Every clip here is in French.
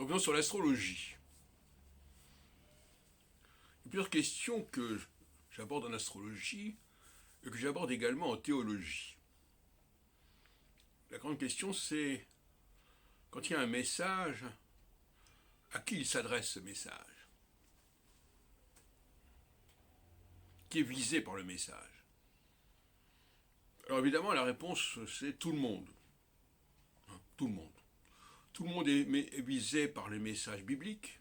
Revenons sur l'astrologie. Il y a plusieurs questions que j'aborde en astrologie et que j'aborde également en théologie. La grande question, c'est quand il y a un message, à qui il s'adresse ce message? Qui est visé par le message? Alors évidemment, la réponse, c'est tout le monde. Tout le monde. Tout le monde est visé par les messages bibliques.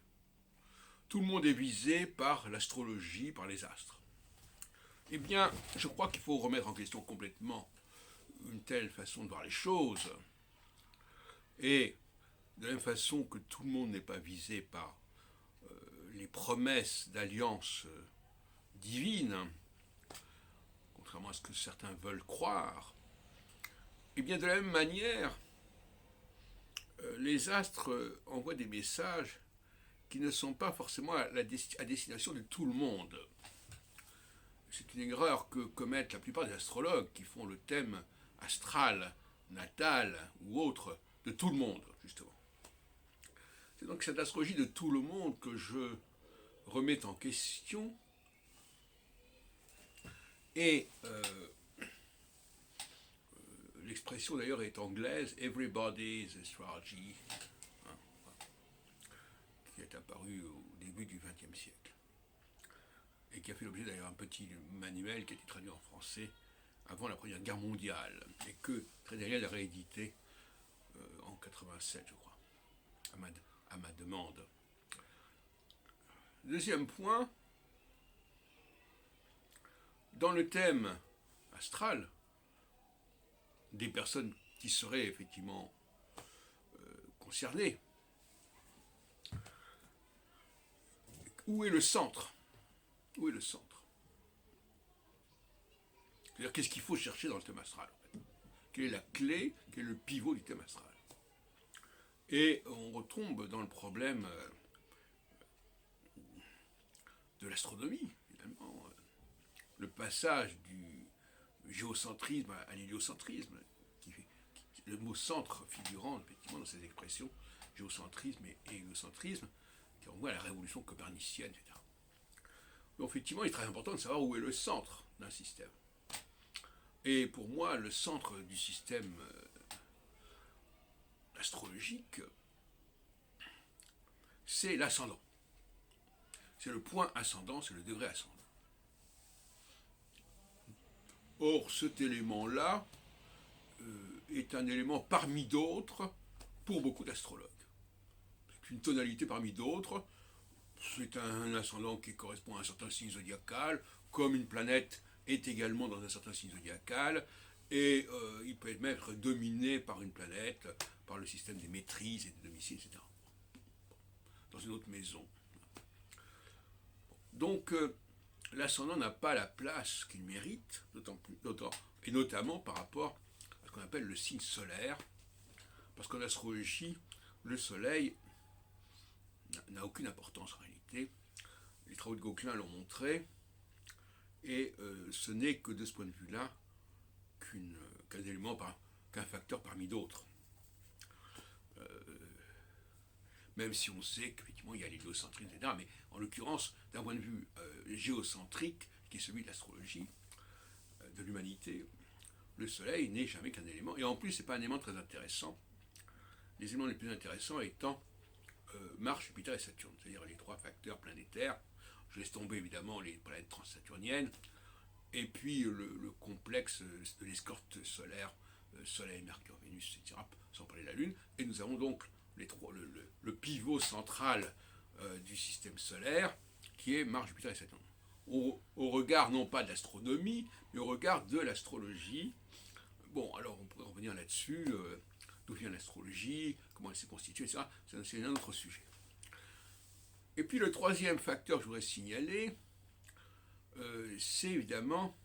Tout le monde est visé par l'astrologie, par les astres. Eh bien, je crois qu'il faut remettre en question complètement une telle façon de voir les choses. Et de la même façon que tout le monde n'est pas visé par les promesses d'alliance divine, contrairement à ce que certains veulent croire, eh bien de la même manière, les astres envoient des messages qui ne sont pas forcément à destination de tout le monde. C'est une erreur que commettent la plupart des astrologues qui font le thème astral, natal ou autre de tout le monde, justement. C'est donc cette astrologie de tout le monde que je remets en question. Et l'expression d'ailleurs est anglaise, everybody's astrology, hein, qui est apparue au début du XXe siècle. Et qui a fait l'objet d'ailleurs d'un petit manuel qui a été traduit en français avant la Première Guerre mondiale, et que Trédériel a réédité en 87, je crois, à ma demande. Deuxième point, dans le thème astral, des personnes qui seraient effectivement concernées, où est le centre? Où est le centre? C'est-à-dire, qu'est-ce qu'il faut chercher dans le thème astral, en fait? Quelle est la clé, quel est le pivot du thème astral? Et on retombe dans le problème de l'astronomie, finalement. Le passage du géocentrisme à l'héliocentrisme, le mot centre figurant effectivement dans ces expressions, géocentrisme et héliocentrisme, qui renvoie à la révolution copernicienne, etc. Donc effectivement, il est très important de savoir où est le centre d'un système. Et pour moi, le centre du système astrologique, c'est l'ascendant. C'est le point ascendant, c'est le degré ascendant. Or, cet élément-là est un élément parmi d'autres pour beaucoup d'astrologues. C'est une tonalité parmi d'autres. C'est un ascendant qui correspond à un certain signe zodiacal, comme une planète est également dans un certain signe zodiacal, et il peut même être dominé par une planète, par le système des maîtrises et des domiciles, etc. Dans une autre maison. Donc, l'ascendant n'a pas la place qu'il mérite, et notamment par rapport à ce qu'on appelle le signe solaire, parce qu'en astrologie, le soleil n'a aucune importance en réalité. Les travaux de Gauquelin l'ont montré, et ce n'est que de ce point de vue-là qu'un élément, qu'un facteur parmi d'autres. Même si on sait qu'effectivement il y a l'héliocentrisme, etc., mais en l'occurrence, d'un point de vue géocentrique, qui est celui de l'astrologie, de l'humanité, le Soleil n'est jamais qu'un élément, et en plus, ce n'est pas un élément très intéressant. Les éléments les plus intéressants étant Mars, Jupiter et Saturne, c'est-à-dire les trois facteurs planétaires. Je laisse tomber évidemment les planètes transsaturniennes, et puis le complexe de l'escorte solaire, Soleil, Mercure, Vénus, etc., sans parler de la Lune, et nous avons donc le pivot central du système solaire, qui est Mars, Jupiter et Saturne. Au regard non pas de l'astronomie, mais au regard de l'astrologie. Bon, alors on pourrait revenir là-dessus, d'où vient l'astrologie, comment elle s'est constituée, etc. C'est un autre sujet. Et puis le troisième facteur que je voudrais signaler, c'est évidemment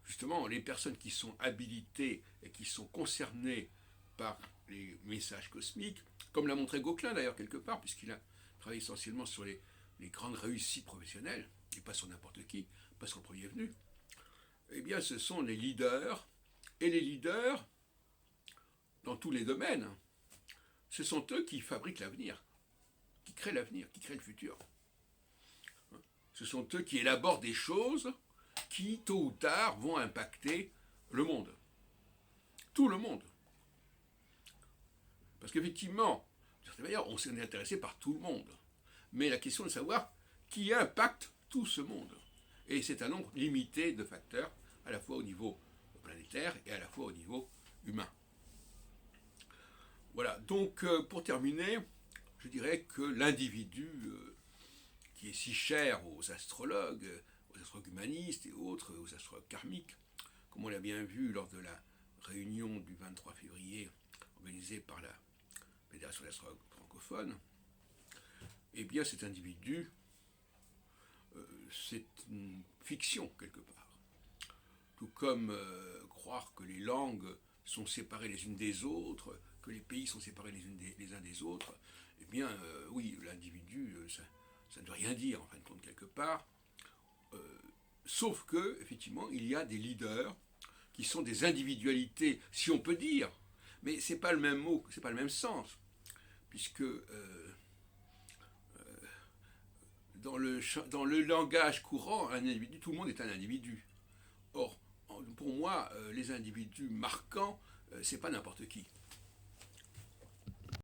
justement les personnes qui sont habilitées et qui sont concernées par les messages cosmiques, comme l'a montré Gauquelin d'ailleurs quelque part, puisqu'il a travaillé essentiellement sur les grandes réussites professionnelles, et pas sur n'importe qui, pas sur le premier venu. Eh bien ce sont les leaders, et les leaders dans tous les domaines, ce sont eux qui fabriquent l'avenir, qui créent l'avenir, qui créent le futur. Ce sont eux qui élaborent des choses qui, tôt ou tard, vont impacter le monde. Tout le monde. Parce qu'effectivement, d'une certaine manière, on s'est intéressé par tout le monde. Mais la question est de savoir qui impacte tout ce monde. Et c'est un nombre limité de facteurs, à la fois au niveau planétaire et à la fois au niveau humain. Voilà, donc pour terminer, je dirais que l'individu qui est si cher aux astrologues humanistes et autres, aux astrologues karmiques, comme on l'a bien vu lors de la réunion du 23 février organisée par la Fédération d'astrologues francophones, eh bien cet individu, c'est une fiction quelque part. Tout comme croire que les langues sont séparées les unes des autres, que les pays sont séparés les uns des autres, eh bien oui, l'individu, ça ne veut rien dire en fin de compte quelque part, sauf que, effectivement, il y a des leaders qui sont des individualités, si on peut dire, mais ce n'est pas le même mot, ce n'est pas le même sens, puisque dans le langage courant, un individu, tout le monde est un individu. Or, pour moi, les individus marquants, c'est pas n'importe qui.